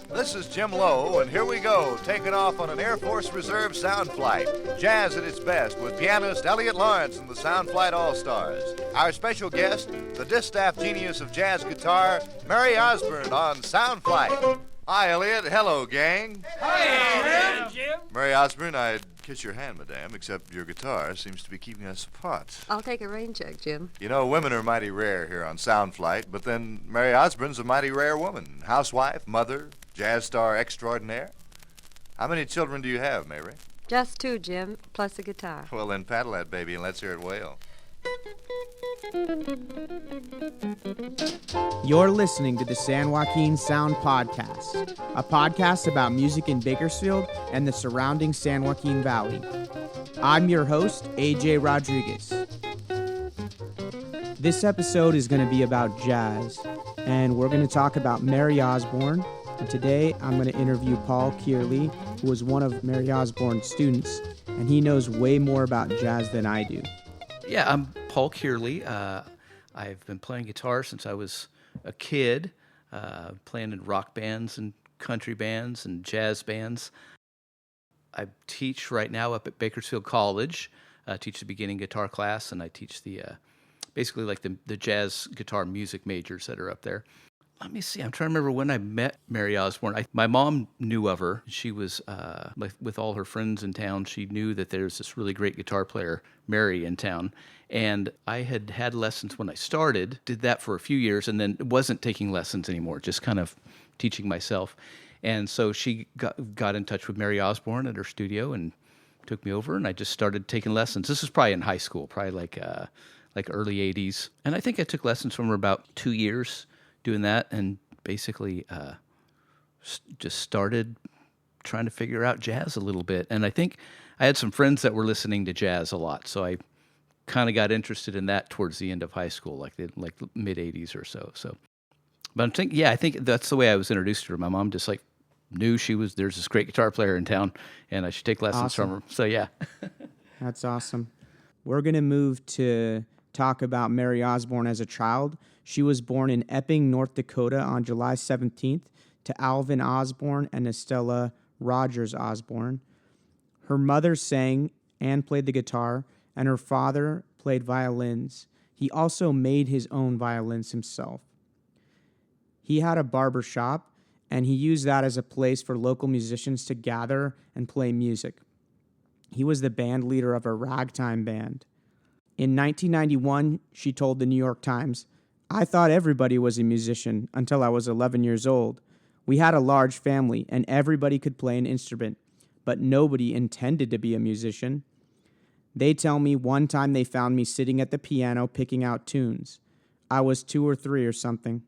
This is Jim Lowe, and here we go, taking off on an Air Force Reserve sound flight. Jazz at its best with pianist Elliott Lawrence and the Sound Flight All-Stars. Our special guest, the distaff genius of jazz guitar, Mary Osborne on Sound Flight. Hi, Elliott. Hello, gang. Hi, Jim. Mary Osborne, I'd kiss your hand, madame, except your guitar seems to be keeping us apart. I'll take a rain check, Jim. You know, women are mighty rare here on Sound Flight, but then Mary Osborne's a mighty rare woman. Housewife, mother, jazz star extraordinaire. How many children do you have, Mary? Just 2, Jim, plus a guitar. Well, then paddle that baby and let's hear it wail. You're listening to the San Joaquin Sound Podcast, a podcast about music in Bakersfield and the surrounding San Joaquin Valley. I'm your host, AJ Rodriguez. This episode is going to be about jazz, and we're going to talk about Mary Osborne. And today, I'm going to interview Paul Cierley, who was one of Mary Osborne's students, and he knows way more about jazz than I do. Yeah, I'm Paul Cierley. I've been playing guitar since I was a kid, playing in rock bands and country bands and jazz bands. I teach right now up at Bakersfield College. I teach the beginning guitar class, and I teach the basically like the jazz guitar music majors that are up there. Let me see. I'm trying to remember when I met Mary Osborne. My mom knew of her. She was, with all her friends in town, she knew that there's this really great guitar player, Mary, in town. And I had lessons when I started, did that for a few years, and then wasn't taking lessons anymore, just kind of teaching myself. And so she got in touch with Mary Osborne at her studio and took me over, and I just started taking lessons. This was probably in high school, probably like early 80s. And I think I took lessons from her about 2 years, doing that, and basically just started trying to figure out jazz a little bit. And I think I had some friends that were listening to jazz a lot, so I kind of got interested in that towards the end of high school, like the mid 80s or so. But I think that's the way I was introduced to her. My mom just knew there's this great guitar player in town, and I should take lessons from her. So yeah. That's awesome. We're going to move to talk about Mary Osborne as a child. She was born in Epping, North Dakota on July 17th to Alvin Osborne and Estella Rogers Osborne. Her mother sang and played the guitar, and her father played violins. He also made his own violins himself. He had a barber shop, and he used that as a place for local musicians to gather and play music. He was the band leader of a ragtime band. In 1991, she told the New York Times, "I thought everybody was a musician until I was 11 years old. We had a large family, and everybody could play an instrument, but nobody intended to be a musician. They tell me one time they found me sitting at the piano picking out tunes. I was 2 or 3 or something.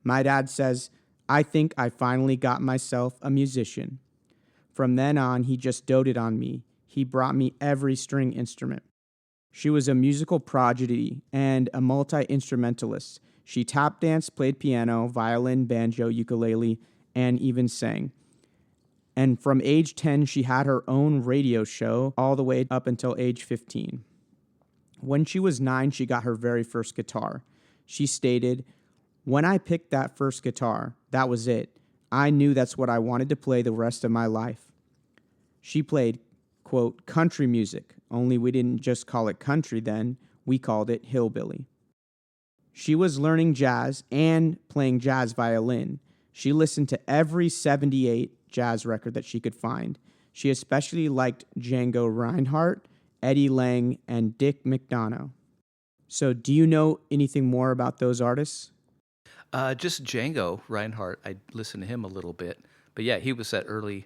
My dad says, I think I finally got myself a musician. From then on, he just doted on me. He brought me every string instrument." She was a musical prodigy and a multi-instrumentalist. She tap danced, played piano, violin, banjo, ukulele, and even sang. And from age 10, she had her own radio show all the way up until age 15. When she was 9, she got her very first guitar. She stated, "When I picked that first guitar, that was it. I knew that's what I wanted to play the rest of my life." She played, quote, country music, only we didn't just call it country then, we called it hillbilly. She was learning jazz and playing jazz violin. She listened to every 78 jazz record that she could find. She especially liked Django Reinhardt, Eddie Lang, and Dick McDonough. So do you know anything more about those artists? Just Django Reinhardt. I listened to him a little bit, but yeah, he was that early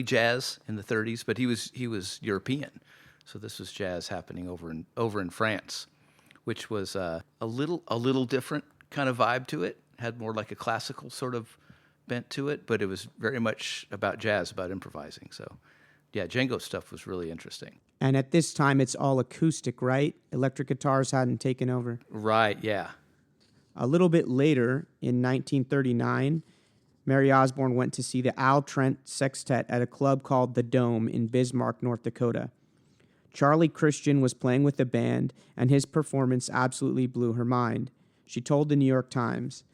jazz in the 30s. But he was European, so this was jazz happening over in France, which was a little different kind of vibe to it. Had more like a classical sort of bent to it, but it was very much about jazz, about improvising. So yeah, Django's stuff was really interesting. And at this time, it's all acoustic, right? Electric guitars hadn't taken over. Right, yeah. A little bit later, in 1939, Mary Osborne went to see the Al Trent Sextet at a club called The Dome in Bismarck, North Dakota. Charlie Christian was playing with the band, and his performance absolutely blew her mind. She told the New York Times,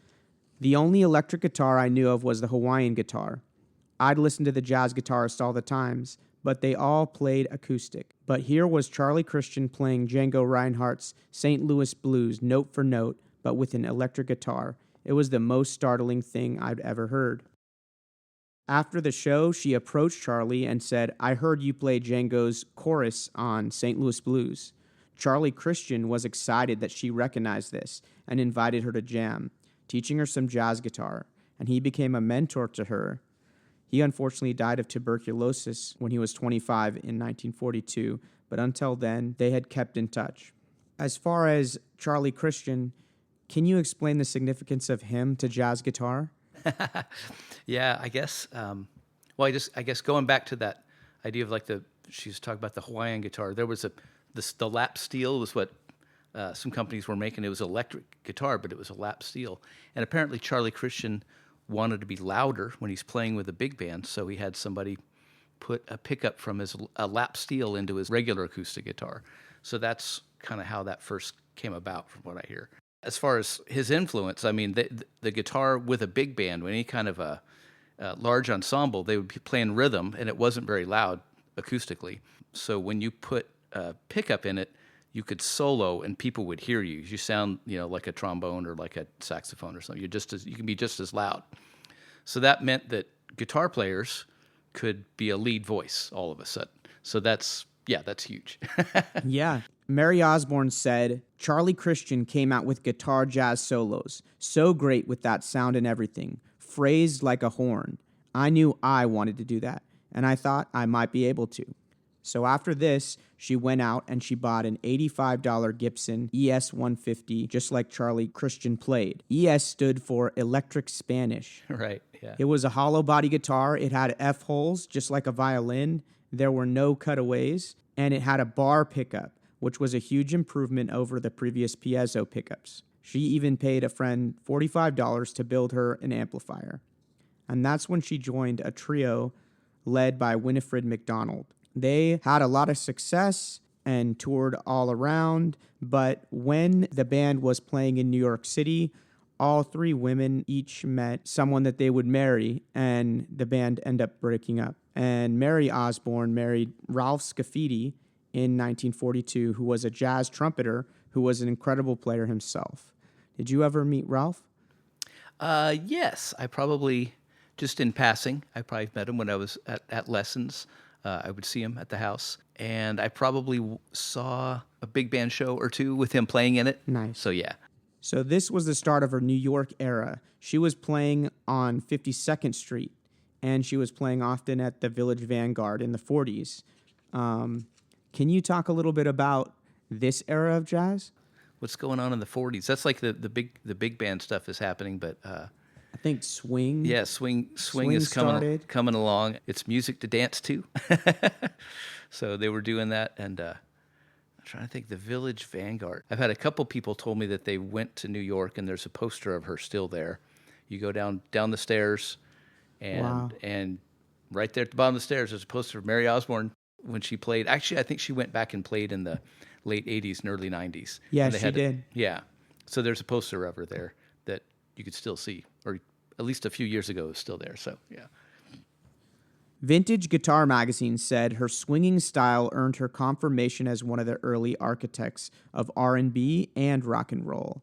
"The only electric guitar I knew of was the Hawaiian guitar. I'd listen to the jazz guitarists all the times, but they all played acoustic. But here was Charlie Christian playing Django Reinhardt's St. Louis Blues note for note, but with an electric guitar. It was the most startling thing I'd ever heard." After the show, she approached Charlie and said, "I heard you play Django's chorus on St. Louis Blues." Charlie Christian was excited that she recognized this and invited her to jam, teaching her some jazz guitar, and he became a mentor to her. He unfortunately died of tuberculosis when he was 25 in 1942, but until then, they had kept in touch. As far as Charlie Christian, can you explain the significance of him to jazz guitar? Yeah, I guess. Well, I guess going back to that idea of she's talking about the Hawaiian guitar. There was the lap steel was what some companies were making. It was an electric guitar, but it was a lap steel. And apparently Charlie Christian wanted to be louder when he's playing with a big band, so he had somebody put a pickup from a lap steel into his regular acoustic guitar. So that's kind of how that first came about, from what I hear. As far as his influence, I mean, the guitar with a big band, with any kind of a large ensemble, they would be playing rhythm, and it wasn't very loud acoustically. So when you put a pickup in it, you could solo, and people would hear you. You sound, like a trombone or like a saxophone or something. You can be just as loud. So that meant that guitar players could be a lead voice all of a sudden. So that's huge. Yeah. Mary Osborne said, "Charlie Christian came out with guitar jazz solos. So great with that sound and everything. Phrased like a horn. I knew I wanted to do that, and I thought I might be able to." So after this, she went out and she bought an $85 Gibson ES 150, just like Charlie Christian played. ES stood for Electric Spanish. Right, yeah. It was a hollow body guitar. It had F holes, just like a violin. There were no cutaways, and it had a bar pickup, which was a huge improvement over the previous piezo pickups. She even paid a friend $45 to build her an amplifier. And that's when she joined a trio led by Winifred McDonald. They had a lot of success and toured all around, but when the band was playing in New York City, all three women each met someone that they would marry, and the band ended up breaking up. And Mary Osborne married Ralph Scafidi in 1942, who was a jazz trumpeter who was an incredible player himself. Did you ever meet Ralph? Yes, I probably, just in passing, I probably met him when I was at lessons. I would see him at the house, and I probably saw a big band show or two with him playing in it. Nice. So, yeah. So this was the start of her New York era. She was playing on 52nd Street, and she was playing often at the Village Vanguard in the 40s. Can you talk a little bit about this era of jazz? What's going on in the 40s? That's like the big band stuff is happening, but I think swing. yeah, swing is coming along. It's music to dance to. So they were doing that, and I'm trying to think, the Village Vanguard. I've had a couple people told me that they went to New York, and there's a poster of her still there. You go down the stairs, and Wow. and right there at the bottom of the stairs, there's a poster of Mary Osborne when she played. Actually, I think she went back and played in the late 80s and early 90s. Yeah, And they she did. Yeah. So there's a poster of her there that you could still see, or at least a few years ago it was still there. So, yeah. Vintage Guitar Magazine said her swinging style earned her confirmation as one of the early architects of R&B and rock and roll.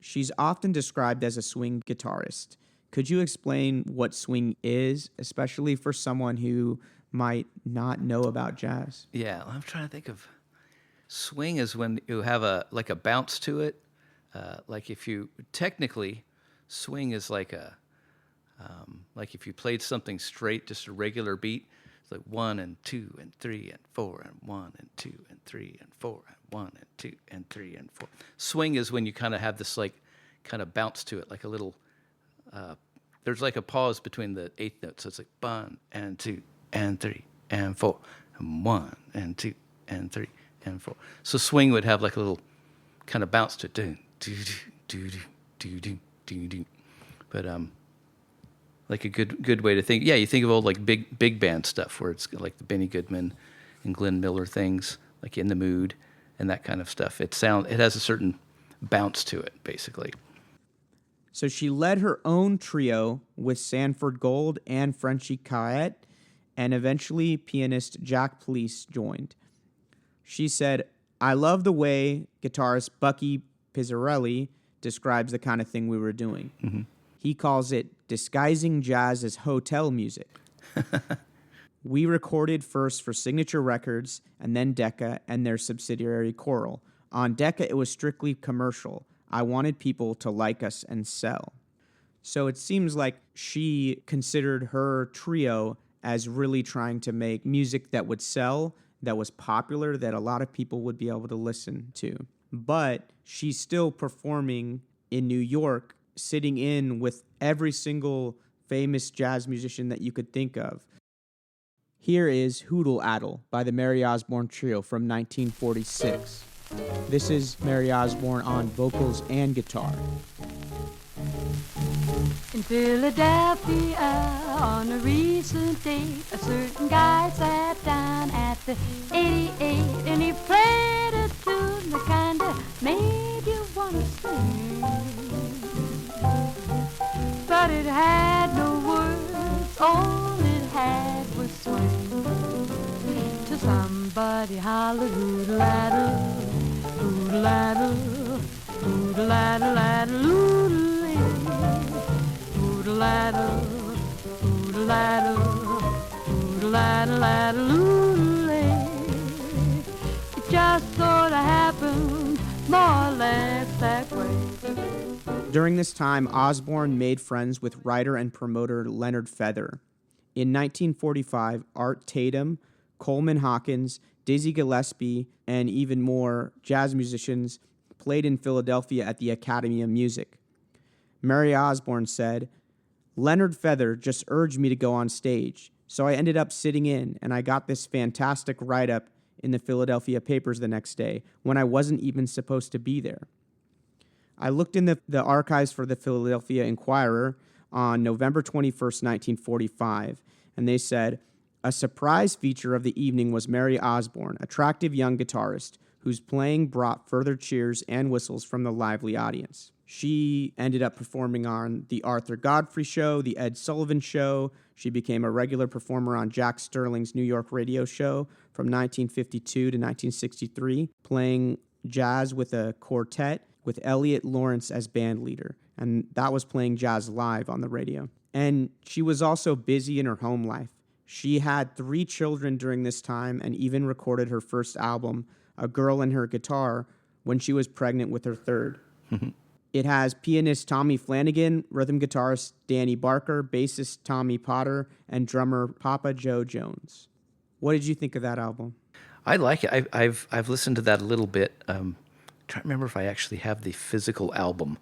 She's often described as a swing guitarist. Could you explain what swing is, especially for someone who might not know about jazz? Yeah, I'm trying to think of swing is when you have a bounce to it. Like if you technically swing is like if you played something straight, just a regular beat. It's like 1 and 2 and 3 and 4 and 1 and 2 and 3 and 4 and 1 and 2 and 3 and 4. Swing is when you kind of have this kind of bounce to it, like a little. There's like a pause between the eighth notes, so it's like 1 and 2 and 3 and 4 and 1 and 2 and 3 and 4. So swing would have like a little kind of bounce to it. Do do do do do do do. But like a good way to think. Yeah, you think of old like big band stuff where it's like the Benny Goodman and Glenn Miller things, like In the Mood and that kind of stuff. It has a certain bounce to it, basically. So she led her own trio with Sanford Gold and Frenchy Caet, and eventually pianist Jack Police joined. She said, "I love the way guitarist Bucky Pizzarelli describes the kind of thing we were doing. Mm-hmm. He calls it disguising jazz as hotel music." We recorded first for Signature Records and then Decca and their subsidiary Choral. On Decca, it was strictly commercial. I wanted people to like us and sell. So it seems like she considered her trio as really trying to make music that would sell, that was popular, that a lot of people would be able to listen to. But she's still performing in New York, sitting in with every single famous jazz musician that you could think of. Here is Hoodle Addle by the Mary Osborne Trio from 1946. This is Mary Osborne on vocals and guitar. In Philadelphia, on a recent date, a certain guy sat down at the 88, and he played a tune that kinda made you wanna sing. But it had no words, all it had was swing. To somebody hollered, hoodle-addle, hoodle-addle, hoodle-addle-addle, hoodle-addle, hoodle-addle, hoodle-addle, hoodle-addle-addle, hoodle-addle. It just sort of happened, more or less that way. During this time, Osborne made friends with writer and promoter Leonard Feather. In 1945, Art Tatum, Coleman Hawkins, Dizzy Gillespie, and even more jazz musicians played in Philadelphia at the Academy of Music. Mary Osborne said, "Leonard Feather just urged me to go on stage, so I ended up sitting in, and I got this fantastic write-up in the Philadelphia papers the next day when I wasn't even supposed to be there." I looked in the archives for the Philadelphia Inquirer on November 21st, 1945, and they said, "A surprise feature of the evening was Mary Osborne, attractive young guitarist, whose playing brought further cheers and whistles from the lively audience." She ended up performing on the Arthur Godfrey Show, the Ed Sullivan Show. She became a regular performer on Jack Sterling's New York radio show from 1952 to 1963, playing jazz with a quartet with Elliott Lawrence as band leader, and that was playing jazz live on the radio. And she was also busy in her home life. She had 3 children during this time and even recorded her first album, A Girl and Her Guitar, when she was pregnant with her third. It has pianist Tommy Flanagan, rhythm guitarist Danny Barker, bassist Tommy Potter, and drummer Papa Joe Jones. What did you think of that album? I like it. I've listened to that a little bit. Trying to remember if I actually have the physical album.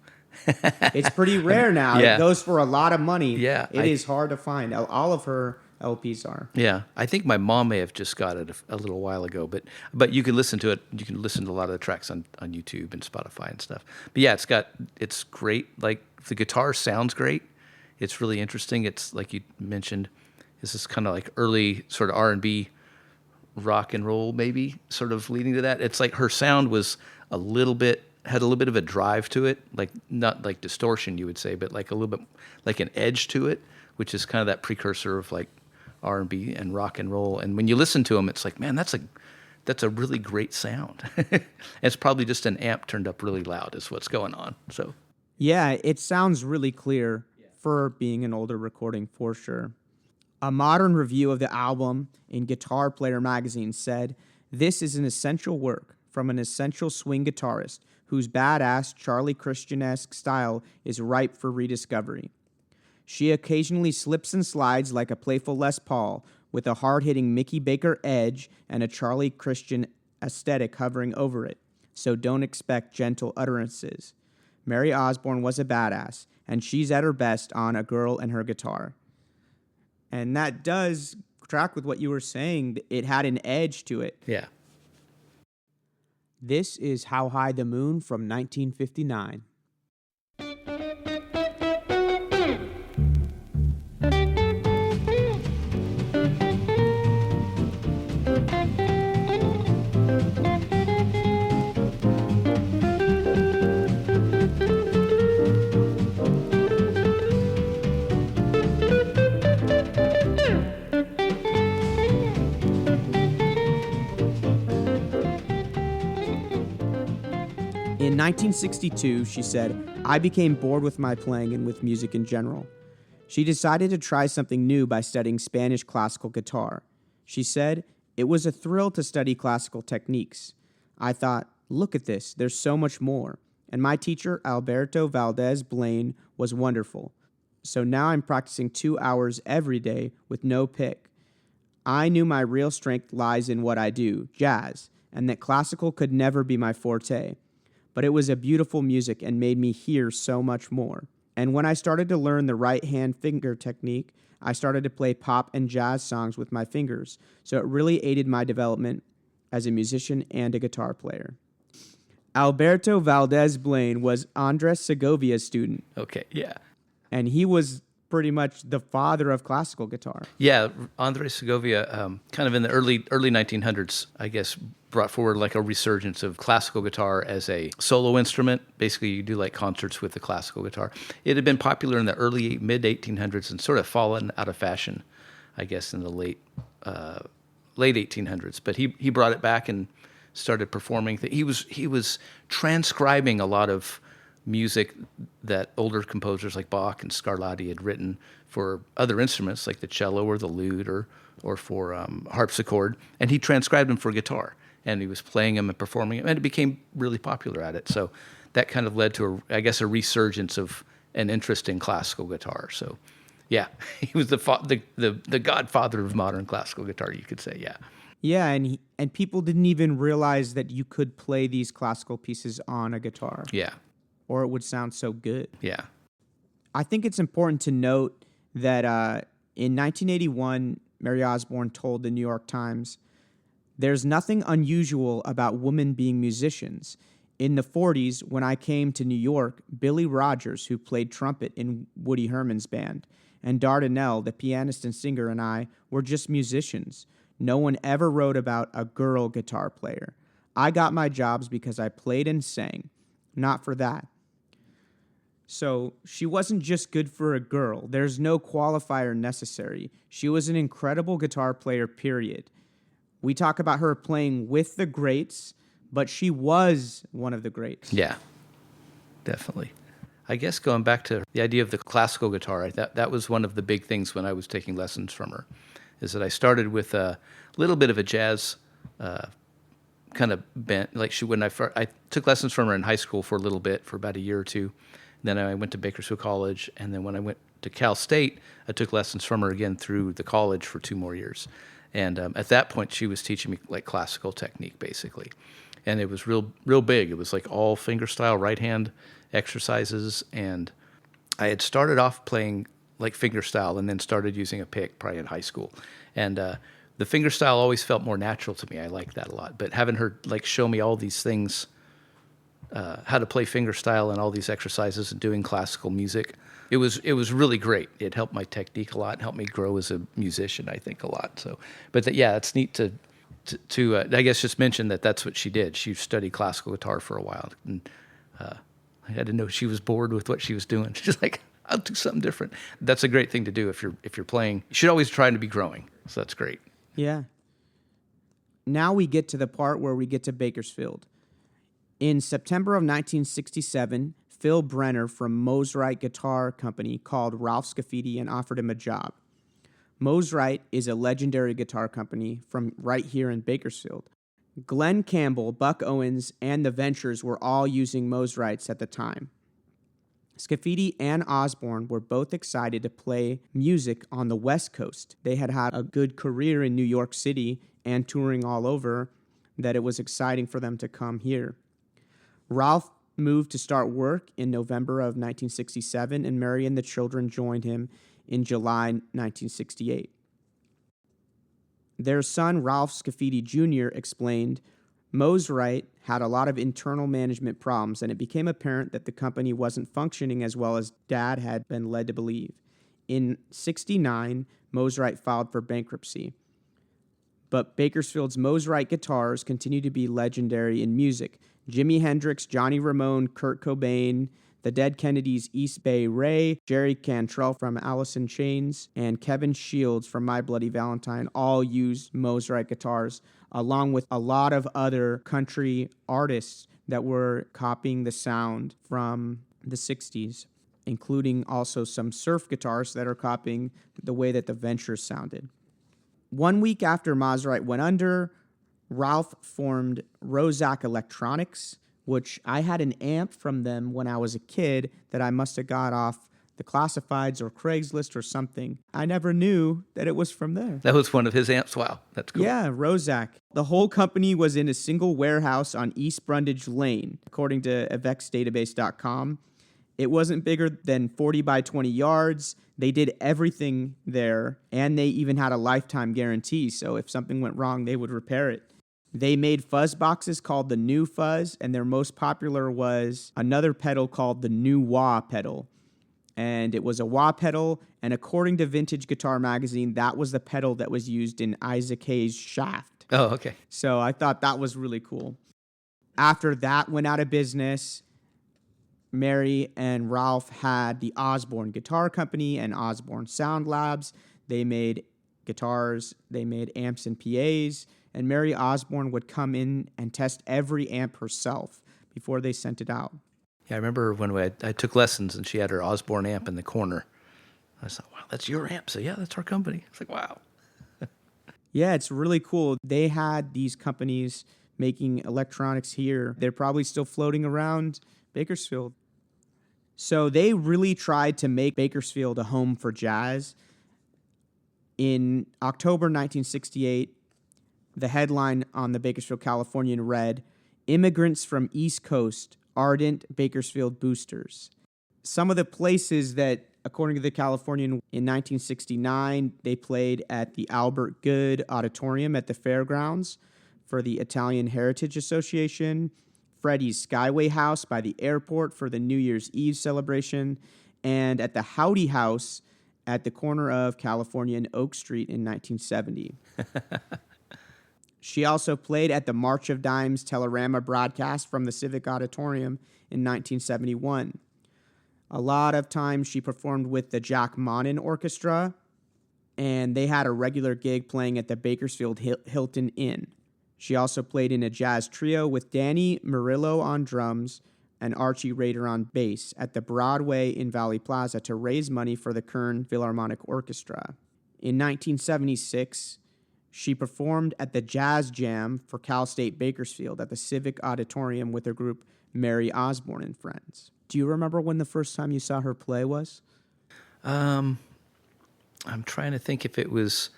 It's pretty rare now. Yeah. It goes for a lot of money. Yeah, It is hard to find. All of her LPs are. Yeah, I think my mom may have just got it a little while ago, but you can listen to it. You can listen to a lot of the tracks on YouTube and Spotify and stuff. But yeah, it's great. Like the guitar sounds great. It's really interesting. It's like you mentioned, this is kind of like early sort of R&B, rock and roll, maybe sort of leading to that. It's like her sound was had a little bit of a drive to it, like not like distortion, you would say, but like a little bit like an edge to it, which is kind of that precursor of like R&B and rock and roll. And when you listen to them, it's like, man, that's a really great sound. It's probably just an amp turned up really loud is what's going on. So yeah, it sounds really clear for being an older recording for sure. A modern review of the album in Guitar Player magazine said, "This is an essential work from an essential swing guitarist whose badass Charlie Christian-esque style is ripe for rediscovery. She occasionally slips and slides like a playful Les Paul with a hard-hitting Mickey Baker edge and a Charlie Christian aesthetic hovering over it, so don't expect gentle utterances. Mary Osborne was a badass, and she's at her best on A Girl and Her Guitar." And that does track with what you were saying. It had an edge to it. yeah. This is How High the Moon from 1959. In 1962, she said, I became bored with my playing and with music in general. She decided to try something new by studying Spanish classical guitar. She said, it was a thrill to study classical techniques. I thought, look at this, there's so much more. And my teacher, Alberto Valdez Blaine, was wonderful. So now I'm practicing 2 hours every day with no pick. I knew my real strength lies in what I do, jazz, and that classical could never be my forte. But it was a beautiful music and made me hear so much more. And when I started to learn the right hand finger technique, I started to play pop and jazz songs with my fingers, so it really aided my development as a musician and a guitar player. Alberto Valdez Blaine was Andres Segovia's student, Okay, yeah. and he was pretty much the father of classical guitar. Yeah, Andres Segovia, kind of in the early 1900s, I guess, brought forward like a resurgence of classical guitar as a solo instrument. Basically, you do like concerts with the classical guitar. It had been popular in the mid 1800s and sort of fallen out of fashion, I guess, in the late 1800s. But he brought it back and started performing. He was transcribing a lot of music that older composers like Bach and Scarlatti had written for other instruments like the cello or the lute or for harpsichord, and he transcribed them for guitar, and he was playing them and performing them, and it became really popular at it. So that kind of led to a resurgence of an interest in classical guitar. So yeah, he was the godfather of modern classical guitar, you could say. Yeah. Yeah, and people didn't even realize that you could play these classical pieces on a guitar. Yeah. Or it would sound so good. Yeah. I think it's important to note that in 1981, Mary Osborne told the New York Times, there's nothing unusual about women being musicians. In the 40s, when I came to New York, Billy Rogers, who played trumpet in Woody Herman's band, and Dardanelle, the pianist and singer, and I were just musicians. No one ever wrote about a girl guitar player. I got my jobs because I played and sang, not for that. So she wasn't just good for a girl. There's no qualifier necessary. She was an incredible guitar player, period. We talk about her playing with the greats, but she was one of the greats. Yeah, definitely. I guess going back to the idea of the classical guitar, that was one of the big things when I was taking lessons from her, is that I started with a little bit of a jazz kind of bent. Like I took lessons from her in high school for a little bit, for about a year or two. Then I went to Bakersfield College, and then when I went to Cal State, I took lessons from her again through the college for 2 more years. And at that point, she was teaching me like classical technique, basically. And it was real big. It was like all fingerstyle right hand exercises. And I had started off playing like fingerstyle and then started using a pick probably in high school. And the fingerstyle always felt more natural to me. I liked that a lot. But having her like show me all these things, how to play fingerstyle and all these exercises and doing classical music, it was really great. It helped my technique a lot, and helped me grow as a musician, I think, a lot. So, but it's neat to I guess just mention that that's what she did. She studied classical guitar for a while, and I had to know she was bored with what she was doing. She's like, I'll do something different. That's a great thing to do if you're playing. You should always try to be growing. So that's great. Yeah. Now we get to the part where we get to Bakersfield. In September of 1967, Phil Brenner from Mosrite Guitar Company called Ralph Scafidi and offered him a job. Mosrite is a legendary guitar company from right here in Bakersfield. Glenn Campbell, Buck Owens, and the Ventures were all using Mosrites at the time. Scafidi and Osborne were both excited to play music on the West Coast. They had had a good career in New York City and touring all over, that it was exciting for them to come here. Ralph moved to start work in November of 1967, and Mary and the children joined him in July 1968. Their son, Ralph Scafidi Jr., explained, Mosrite had a lot of internal management problems, and it became apparent that the company wasn't functioning as well as Dad had been led to believe. In '69, Mosrite filed for bankruptcy. But Bakersfield's Mosrite guitars continue to be legendary in music. Jimi Hendrix, Johnny Ramone, Kurt Cobain, The Dead Kennedys' East Bay Ray, Jerry Cantrell from Alice in Chains, and Kevin Shields from My Bloody Valentine all used Mosrite guitars, along with a lot of other country artists that were copying the sound from the 60s, including also some surf guitarists that are copying the way that the Ventures sounded. 1 week after Mosrite went under, Ralph formed Rozak Electronics, which I had an amp from them when I was a kid that I must have got off the classifieds or Craigslist or something. I never knew that it was from there. That was one of his amps. Wow, that's cool. Yeah, Rozak. The whole company was in a single warehouse on East Brundage Lane, according to evexdatabase.com. It wasn't bigger than 40 by 20 yards. They did everything there, and they even had a lifetime guarantee, so if something went wrong, they would repair it. They made fuzz boxes called the New Fuzz, and their most popular was another pedal called the New Wah pedal. And it was a wah pedal, and according to Vintage Guitar Magazine, that was the pedal that was used in Isaac Hayes' Shaft. Oh, okay. So I thought that was really cool. After that went out of business, Mary and Ralph had the Osborne Guitar Company and Osborne Sound Labs. They made guitars, they made amps and PAs, and Mary Osborne would come in and test every amp herself before they sent it out. Yeah, I remember when I took lessons and she had her Osborne amp in the corner. I thought, wow, that's your amp. So yeah, that's our company. It's like, wow. Yeah, it's really cool. They had these companies making electronics here. They're probably still floating around Bakersfield. So they really tried to make Bakersfield a home for jazz. In October 1968, the headline on the Bakersfield Californian read, "Immigrants from East Coast, Ardent Bakersfield Boosters." Some of the places that, according to the Californian, in 1969, they played at the Albert Good Auditorium at the Fairgrounds for the Italian Heritage Association, Freddie's Skyway House by the airport for the New Year's Eve celebration, and at the Howdy House at the corner of California and Oak Street in 1970. She also played at the March of Dimes Telerama broadcast from the Civic Auditorium in 1971. A lot of times she performed with the Jack Monin Orchestra, and they had a regular gig playing at the Bakersfield Hilton Inn. She also played in a jazz trio with Danny Murillo on drums and Archie Rader on bass at the Broadway in Valley Plaza to raise money for the Kern Philharmonic Orchestra. In 1976, she performed at the Jazz Jam for Cal State Bakersfield at the Civic Auditorium with her group Mary Osborne and Friends. Do you remember when the first time you saw her play was? I'm trying to think if it was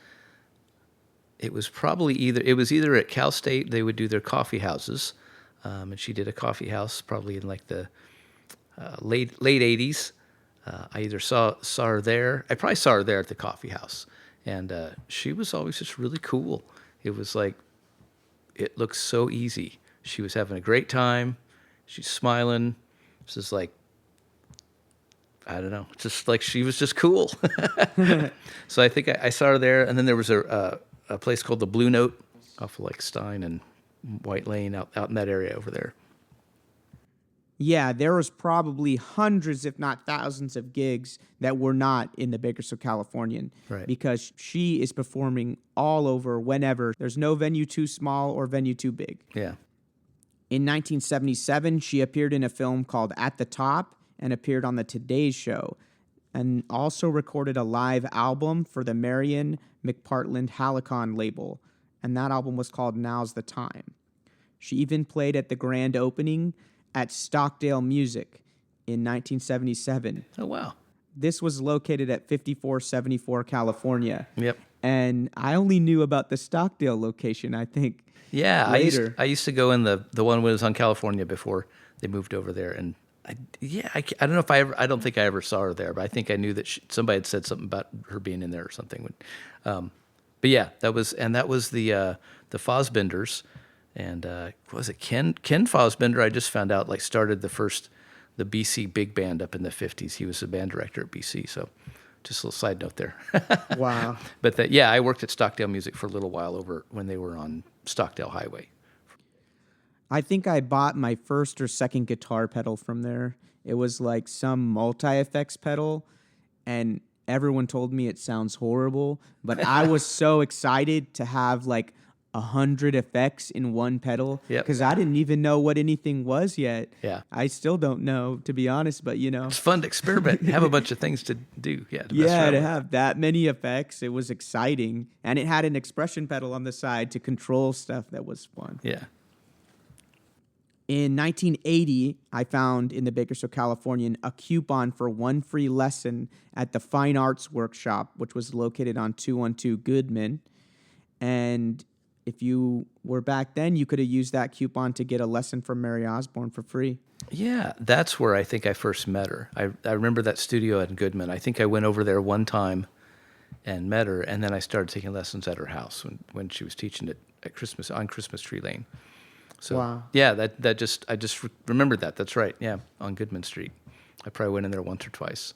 probably either at Cal State, they would do their coffee houses, and she did a coffee house probably in like the late 80s. I either saw her there. I probably saw her there at the coffee house, and she was always just really cool. It was like, it looked so easy. She was having a great time. She's smiling. This is like, I don't know, just like she was just cool. So I think I saw her there, and then there was a place called the Blue Note off of like Stein and White Lane out in that area over there. Yeah, there was probably hundreds, if not thousands, of gigs that were not in the Bakersfield Californian. Right. Because she is performing all over whenever. There's no venue too small or venue too big. Yeah. In 1977, she appeared in a film called At the Top and appeared on the Today Show, and also recorded a live album for the Marion McPartland Halicon label, and that album was called Now's the Time. She even played at the grand opening at Stockdale Music in 1977. Oh, wow. This was located at 5474 California. Yep. And I only knew about the Stockdale location, I think. Yeah, later. I used to go in the one that was on California before they moved over there, and I don't know if I don't think I ever saw her there, but I think I knew that somebody had said something about her being in there or something. But yeah, that was the Fosbenders, and what was it Ken Fosbender? I just found out started the BC big band up in the 50s. He was the band director at BC, so just a little side note there. Wow. But I worked at Stockdale Music for a little while over when they were on Stockdale Highway. I think I bought my first or second guitar pedal from there. It was like some multi-effects pedal, and everyone told me it sounds horrible, but I was so excited to have like 100 effects in one pedal Yep. because I didn't even know what anything was yet. Yeah. I still don't know, to be honest, but It's fun to experiment, have a bunch of things to do. Yeah, to mess yeah, around to with. have that many effects, it was exciting. And it had an expression pedal on the side to control stuff that was fun. Yeah. In 1980, I found in the Bakersfield, Californian, a coupon for one free lesson at the Fine Arts Workshop, which was located on 212 Goodman. And if you were back then, you could have used that coupon to get a lesson from Mary Osborne for free. Yeah, that's where I think I first met her. I remember that studio at Goodman. I think I went over there one time and met her, and then I started taking lessons at her house when she was teaching it at Christmas on Christmas Tree Lane. So Wow. yeah, I just remembered that. That's right. Yeah, on Goodman Street. I probably went in there once or twice.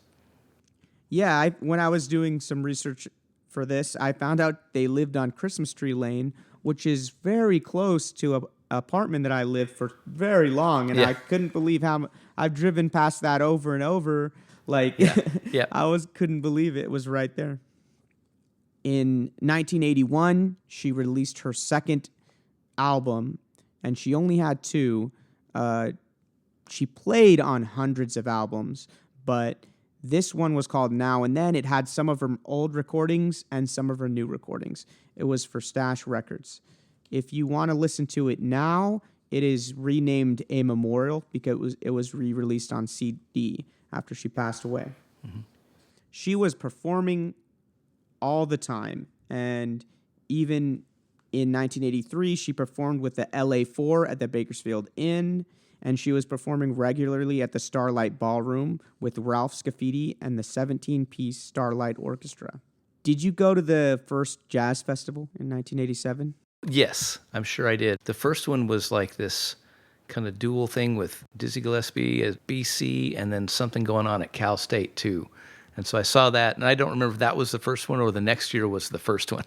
Yeah, when I was doing some research for this, I found out they lived on Christmas Tree Lane, which is very close to a apartment that I lived for very long, and Yeah. I couldn't believe how I've driven past that over and over. Like, Yeah. couldn't believe it was right there. In 1981, she released her second album, and she only had two. She played on hundreds of albums, but this one was called Now and Then. It had some of her old recordings and some of her new recordings. It was for Stash Records. If you want to listen to it now, it is renamed A Memorial because it was re-released on CD after she passed away. Mm-hmm. She was performing all the time, and even in 1983, she performed with the LA4 at the Bakersfield Inn, and she was performing regularly at the Starlight Ballroom with Ralph Scafidi and the 17-piece Starlight Orchestra. Did you go to the first jazz festival in 1987? Yes, I'm sure I did. The first one was like this kind of dual thing with Dizzy Gillespie at BC and then something going on at Cal State too. And so I saw that, and I don't remember if that was the first one or the next year was the first one.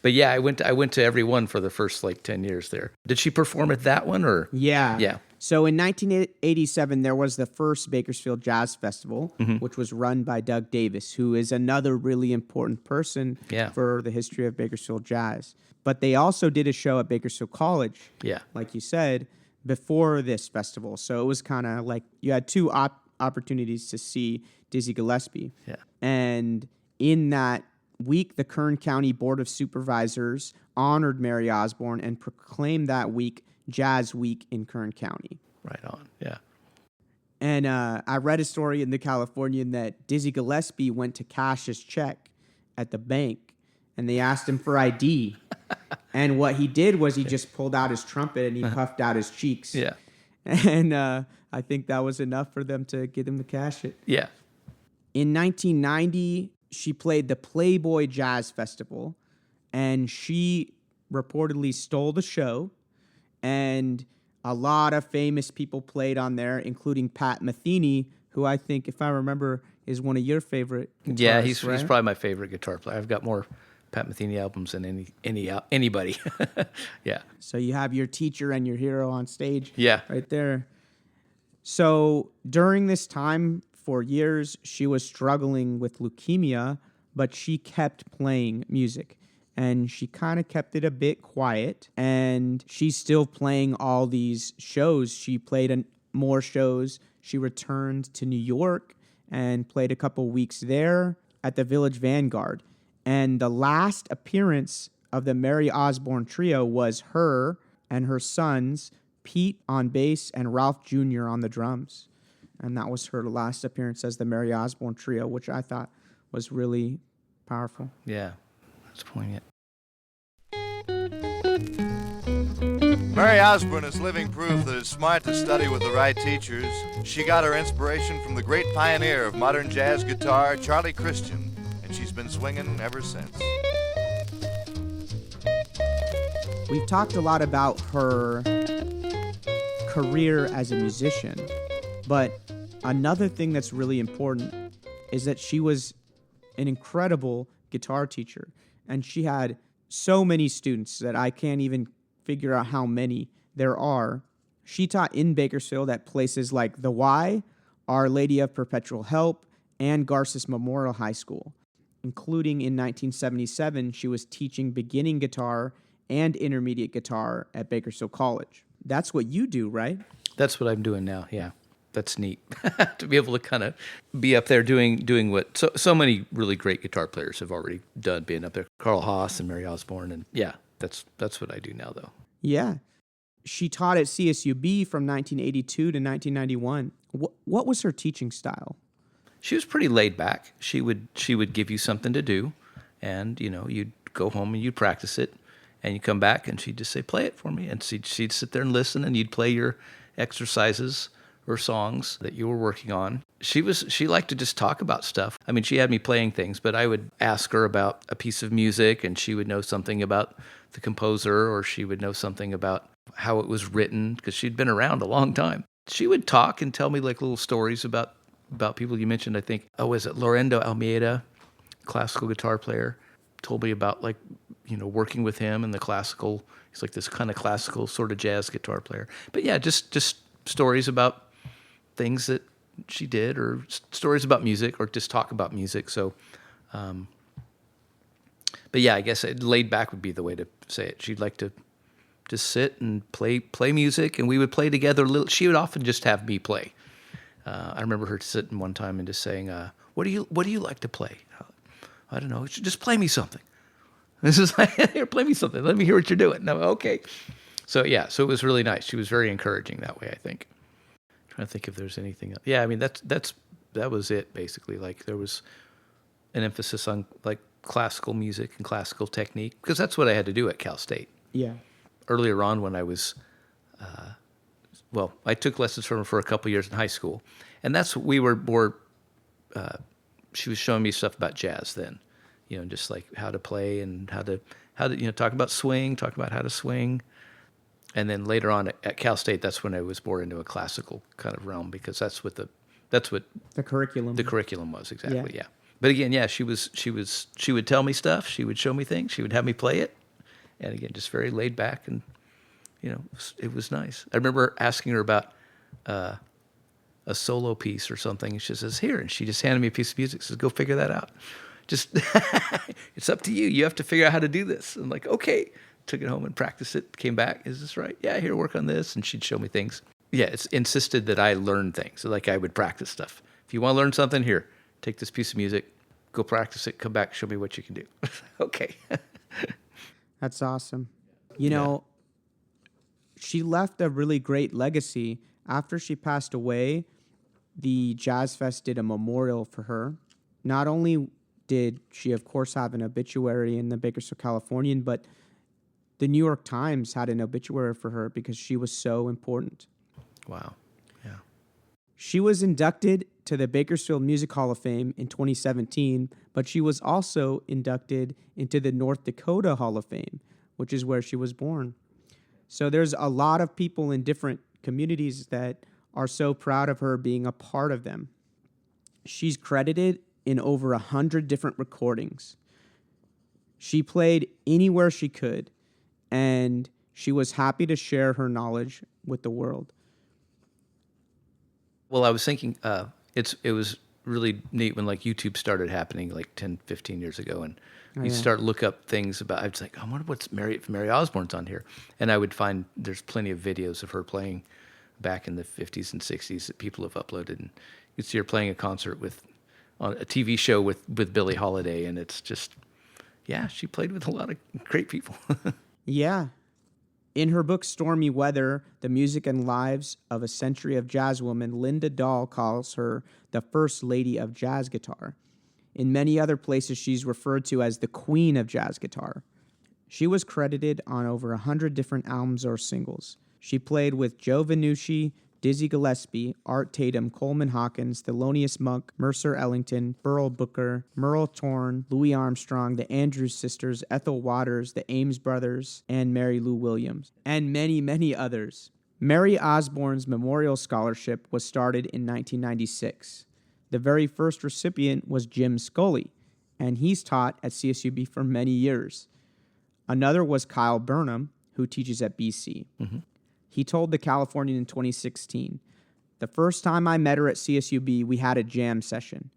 But yeah, I went to every one for the first like 10 years there. Did she perform at that one or? Yeah. Yeah. So in 1987, there was the first Bakersfield Jazz Festival, which was run by Doug Davis, who is another really important person for the history of Bakersfield jazz. But they also did a show at Bakersfield College, like you said, before this festival. So it was kind of like you had two opportunities to see Dizzy Gillespie. Yeah. And in that week, the Kern County Board of Supervisors honored Mary Osborne and proclaimed that week Jazz Week in Kern County. Right on, yeah. And I read a story in the Californian that Dizzy Gillespie went to cash his check at the bank, and they asked him for ID. And what he did was he just pulled out his trumpet and he puffed out his cheeks. Yeah. And I think that was enough for them to get him to cash it. Yeah. In 1990, she played the Playboy Jazz Festival, and she reportedly stole the show. And a lot of famous people played on there, including Pat Metheny, who I think, if I remember, is one of your favorite guitarists, Yeah, he's right? probably my favorite guitar player. I've got more Pat Metheny albums than anybody. Yeah. So you have your teacher and your hero on stage Yeah. right there. So during this time, for years, she was struggling with leukemia, but she kept playing music. And she kind of kept it a bit quiet. And she's still playing all these shows. She played more shows. She returned to New York and played a couple weeks there at the Village Vanguard. And the last appearance of the Mary Osborne Trio was her and her sons, Pete on bass and Ralph Jr. on the drums. And that was her last appearance as the Mary Osborne Trio, which I thought was really powerful. Yeah. That's poignant. Mary Osborne is living proof that it's smart to study with the right teachers. She got her inspiration from the great pioneer of modern jazz guitar, Charlie Christian, and she's been swinging ever since. We've talked a lot about her career as a musician, but another thing that's really important is that she was an incredible guitar teacher, and she had so many students that I can't even figure out how many there are. She taught in Bakersfield at places like the Y, Our Lady of Perpetual Help, and Garces Memorial High School. Including in 1977, she was teaching beginning guitar and intermediate guitar at Bakersfield College. That's what you do, right? That's what I'm doing now. Yeah, that's neat to be able to kind of be up there doing what so many really great guitar players have already done, being up there. Carl Haas and Mary Osborne, and yeah, that's what I do now, though. Yeah. She taught at CSUB from 1982 to 1991. What was her teaching style? She was pretty laid back. She would give you something to do, and you'd go home and you'd practice it, and you come back and she'd just say, "Play it for me," and she'd sit there and listen, and you'd play your exercises or songs that you were working on. She liked to just talk about stuff. I mean, she had me playing things, but I would ask her about a piece of music, and she would know something about the composer, or she would know something about how it was written, because she'd been around a long time. She would talk and tell me like little stories about people. You mentioned, I think, was it Lorendo Almeida, classical guitar player, told me about working with him in the classical. He's like this kind of classical sort of jazz guitar player. But yeah, just stories about things that she did, or stories about music, or just talk about music. So, but yeah, I guess laid back would be the way to say it. She'd like to just sit and play music, and we would play together a little. She would often just have me play. I remember her sitting one time and just saying, what do you like to play? I don't know. Just play me something. This is like, here, play me something. Let me hear what you're doing. No, okay. So yeah, so it was really nice. She was very encouraging that way, I think. I'm trying to think if there's anything else. Yeah, I mean, that was it, basically. Like, there was an emphasis on like classical music and classical technique, because that's what I had to do at Cal State. Yeah. Earlier on, when I was I took lessons from her for a couple years in high school, and we were more. She was showing me stuff about jazz then, just like how to play and how to talk about swing, talk about how to swing, and then later on at Cal State, that's when I was more into a classical kind of realm, because that's what the curriculum was exactly. Yeah. But again, yeah, she would tell me stuff, she would show me things, she would have me play it, and again, just very laid back, and it was nice. I remember asking her about a solo piece or something, and she says, "Here," and she just handed me a piece of music, says, "Go figure that out. Just it's up to you. You have to figure out how to do this." I'm like, "Okay." Took it home and practiced it. Came back, "Is this right? Yeah, here, work on this," and she'd show me things. Yeah, it's insisted that I learn things. So like I would practice stuff. If you want to learn something, here, take this piece of music, go practice it, come back, show me what you can do. Okay. That's awesome. You know, she left a really great legacy. After she passed away, the Jazz Fest did a memorial for her. Not only did she, of course, have an obituary in the Bakersfield Californian, but the New York Times had an obituary for her because she was so important. Wow. Yeah. She was inducted to the Bakersfield Music Hall of Fame in 2017, but she was also inducted into the North Dakota Hall of Fame, which is where she was born. So there's a lot of people in different communities that are so proud of her being a part of them. She's credited in over 100 different recordings. She played anywhere she could, and she was happy to share her knowledge with the world. Well, I was thinking it was really neat when like YouTube started happening like 10, 15 years ago, and you start look up things about. I was like, I wonder what's Mary Osborne's on here, and I would find there's plenty of videos of her playing back in the 50s and 60s that people have uploaded, and you'd see her playing a concert on a TV show with Billie Holiday, and it's just, yeah, she played with a lot of great people. Yeah. In her book, Stormy Weather, The Music and Lives of a Century of Jazzwomen, Linda Dahl calls her the First Lady of Jazz Guitar. In many other places, she's referred to as the Queen of Jazz Guitar. She was credited on over 100 different albums or singles. She played with Joe Venucci, Dizzy Gillespie, Art Tatum, Coleman Hawkins, Thelonious Monk, Mercer Ellington, Burl Booker, Merle Torn, Louis Armstrong, the Andrews Sisters, Ethel Waters, the Ames Brothers, and Mary Lou Williams, and many, many others. Mary Osborne's Memorial Scholarship was started in 1996. The very first recipient was Jim Scully, and he's taught at CSUB for many years. Another was Kyle Burnham, who teaches at BC. Mm-hmm. He told The Californian in 2016, "The first time I met her at CSUB, we had a jam session.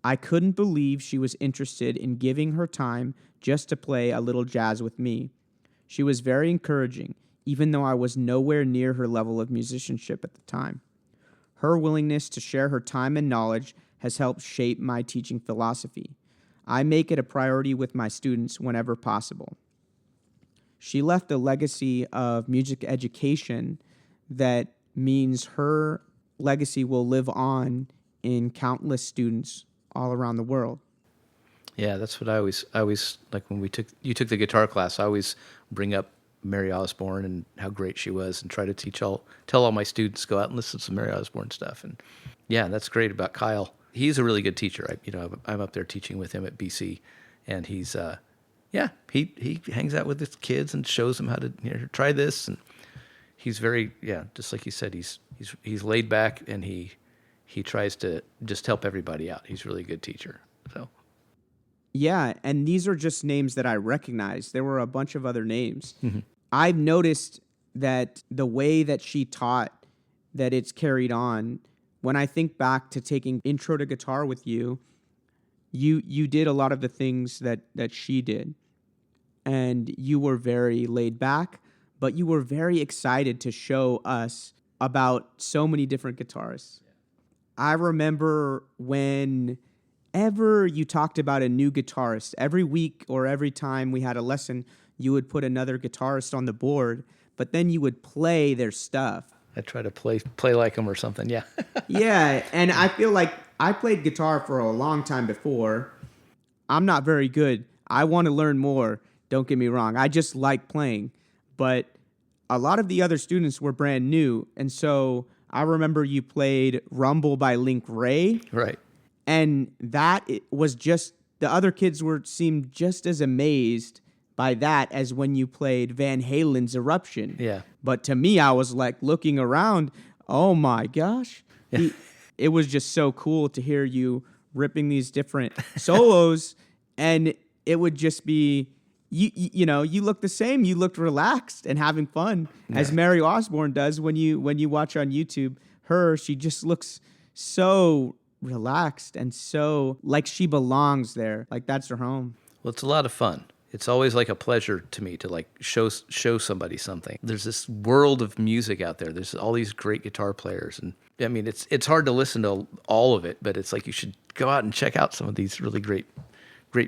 I couldn't believe she was interested in giving her time just to play a little jazz with me. She was very encouraging, even though I was nowhere near her level of musicianship at the time. Her willingness to share her time and knowledge has helped shape my teaching philosophy. I make it a priority with my students whenever possible." She left a legacy of music education that means her legacy will live on in countless students all around the world. Yeah, that's what I always like when you took the guitar class. I always bring up Mary Osborne and how great she was, and try to tell all my students, go out and listen to some Mary Osborne stuff. And yeah, that's great about Kyle. He's a really good teacher. I'm up there teaching with him at BC, and he's he hangs out with his kids and shows them how to try this. And he's very just like you said, he's laid back, and he tries to just help everybody out. He's a really good teacher. So. Yeah, and these are just names that I recognize. There were a bunch of other names. Mm-hmm. I've noticed that the way that she taught, that it's carried on. When I think back to taking Intro to Guitar with you, you did a lot of the things that she did. And you were very laid back, but you were very excited to show us about so many different guitarists. Yeah. I remember whenever you talked about a new guitarist, every week or every time we had a lesson, you would put another guitarist on the board, but then you would play their stuff. I try to play like them or something, yeah. Yeah, and I feel like I played guitar for a long time before. I'm not very good. I want to learn more. Don't get me wrong. I just like playing. But a lot of the other students were brand new, and so I remember you played Rumble by Link Ray. Right. And that was just, the other kids seemed just as amazed by that as when you played Van Halen's Eruption. Yeah. But to me, I was like looking around, oh my gosh. Yeah. It was just so cool to hear you ripping these different solos, and it would just be, you look the same. You looked relaxed and having fun, as Mary Osborne does when you watch on YouTube. She just looks so relaxed and so like she belongs there, like that's her home. Well, it's a lot of fun. It's always like a pleasure to me to like show somebody something. There's this world of music out there. There's all these great guitar players, and I mean it's hard to listen to all of it, but it's like you should go out and check out some of these really great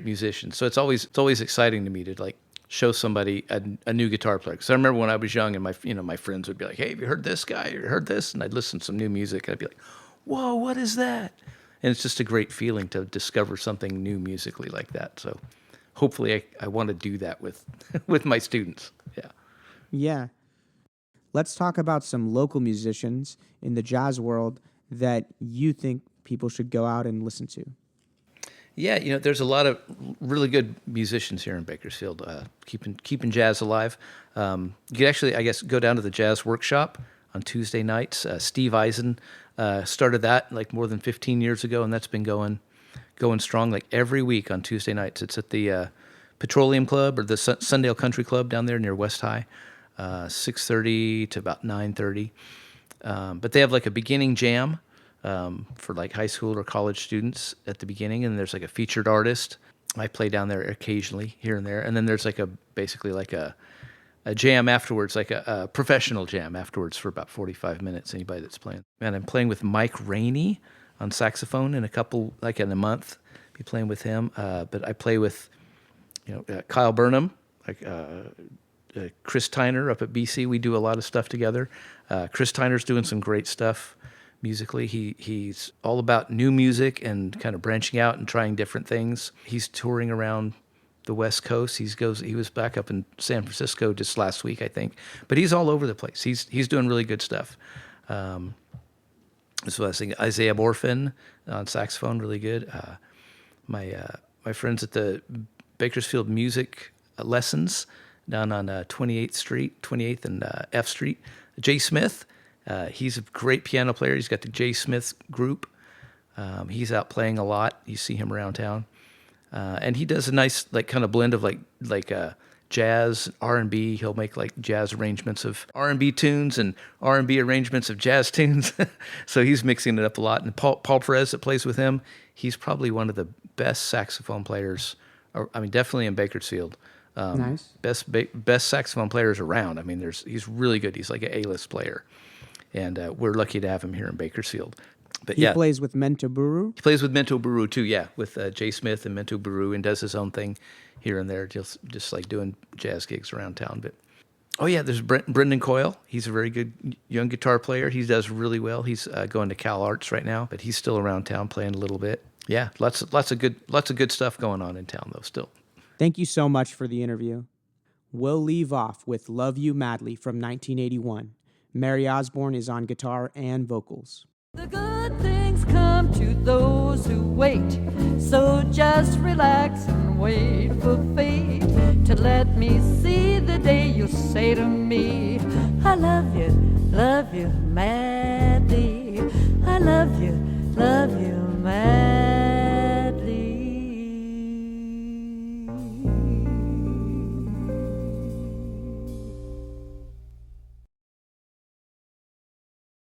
musicians. So it's always exciting to me to like show somebody a new guitar player. Because I remember when I was young, and my friends would be like, "Hey, have you heard this guy? Have you heard this?" And I'd listen to some new music, and I'd be like, "Whoa, what is that?" And it's just a great feeling to discover something new musically like that. So hopefully I want to do that with my students. Yeah. Yeah. Let's talk about some local musicians in the jazz world that you think people should go out and listen to. Yeah, there's a lot of really good musicians here in Bakersfield, keeping jazz alive. You could actually, I guess, go down to the jazz workshop on Tuesday nights. Steve Eisen started that like more than 15 years ago, and that's been going strong like every week on Tuesday nights. It's at the Petroleum Club or the Sundale Country Club down there near West High, 6:30 to about 9:30. But they have like a beginning jam for like high school or college students at the beginning, and there's like a featured artist. I play down there occasionally here and there, and then there's like basically like a jam afterwards, like a professional jam afterwards for about 45 minutes. Anybody that's playing, and I'm playing with Mike Rainey on saxophone in in a month. Be playing with him, but I play with Kyle Burnham, Chris Tyner up at BC. We do a lot of stuff together. Chris Tyner's doing some great stuff musically. He's all about new music and kind of branching out and trying different things. He's touring around the West Coast. He was back up in San Francisco just last week, I think. But he's all over the place. He's doing really good stuff. So I was thinking Isaiah Morfin on saxophone, really good. My friends at the Bakersfield Music Lessons down on 28th and F Street. Jay Smith, he's a great piano player. He's got the Jay Smith group. He's out playing a lot. You see him around town. And he does a nice like kind of blend of like jazz, R&B. He'll make like jazz arrangements of R&B tunes and R&B arrangements of jazz tunes. So he's mixing it up a lot. And Paul Perez that plays with him, he's probably one of the best saxophone players. I mean, definitely in Bakersfield. Nice. Best saxophone players around. I mean, he's really good. He's like an A-list player. And we're lucky to have him here in Bakersfield. But He plays with Mento Buru. he plays with Mento Buru too, yeah, with Jay Smith and Mento Buru, and does his own thing here and there, just like doing jazz gigs around town. But there's Brendan Coyle. He's a very good young guitar player. He does really well. He's going to Cal Arts right now, but he's still around town playing a little bit. Yeah, lots of good stuff going on in town though. Still. Thank you so much for the interview. We'll leave off with Love You Madly from 1981. Mary Osborne is on guitar and vocals. The good things come to those who wait, so just relax and wait for fate to let me see the day you'll say to me, I love you madly, I love you